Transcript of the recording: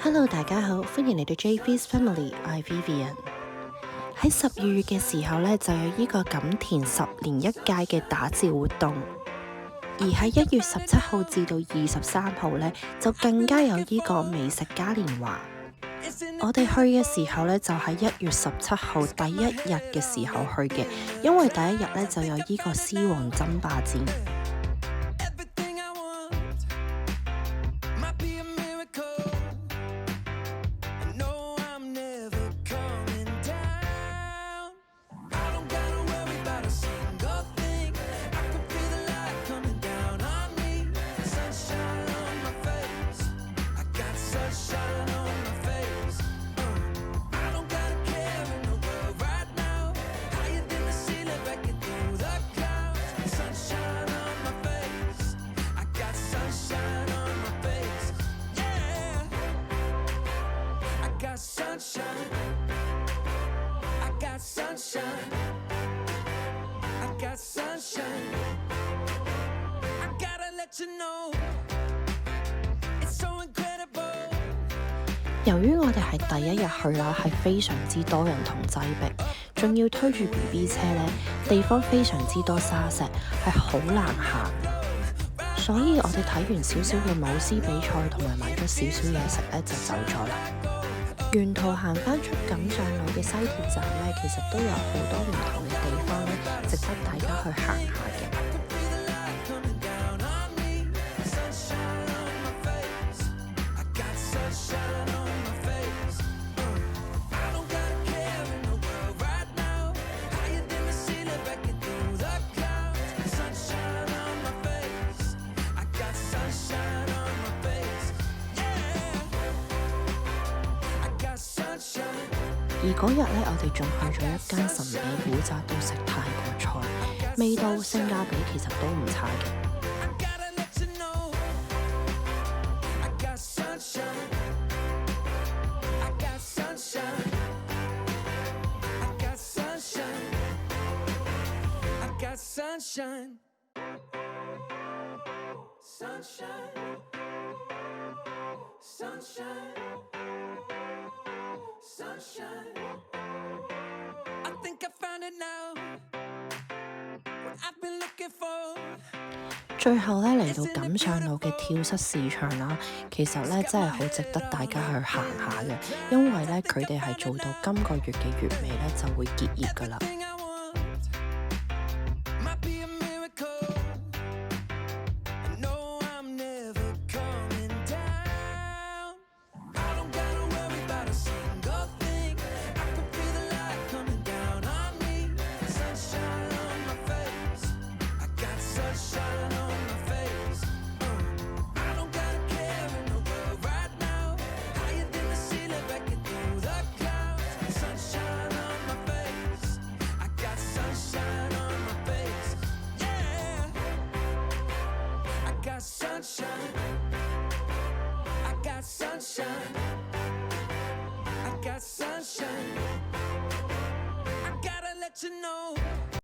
Hello，大家好，歡迎嚟到 JV's Family，我係 Vivian。喺12月嘅時候呢，就有呢個錦田10年一屆嘅打醮活動，而喺1月17號至到23號呢，就更加有呢個美食嘉年華。我哋去嘅時候呢，就喺1月17號第一日嘅時候去嘅，因為第一日呢，就有呢個獅王爭霸戰。由於我哋係第一日去啦，係非常之多人同擠迫，仲要推住 BB 車呢，地方非常之多沙石，係好難行。所以我哋睇完少少嘅舞獅比賽，同埋買咗少少嘢食呢，就走咗啦。沿途行返出錦上路嘅西鐵站呢，其實都有好多唔同嘅地方呢，值得大家去行下嘅。而嗰日呢，我哋仲去咗一間神秘古宅度食泰國菜，味道性價比其實都唔差嘅。最後呢，嚟到錦上路嘅跳蚤市場啦，其實呢，真係好值得大家去行下嘅，因為呢，佢哋係做到今個月嘅月尾呢，就會結業㗎啦。I gotta let you know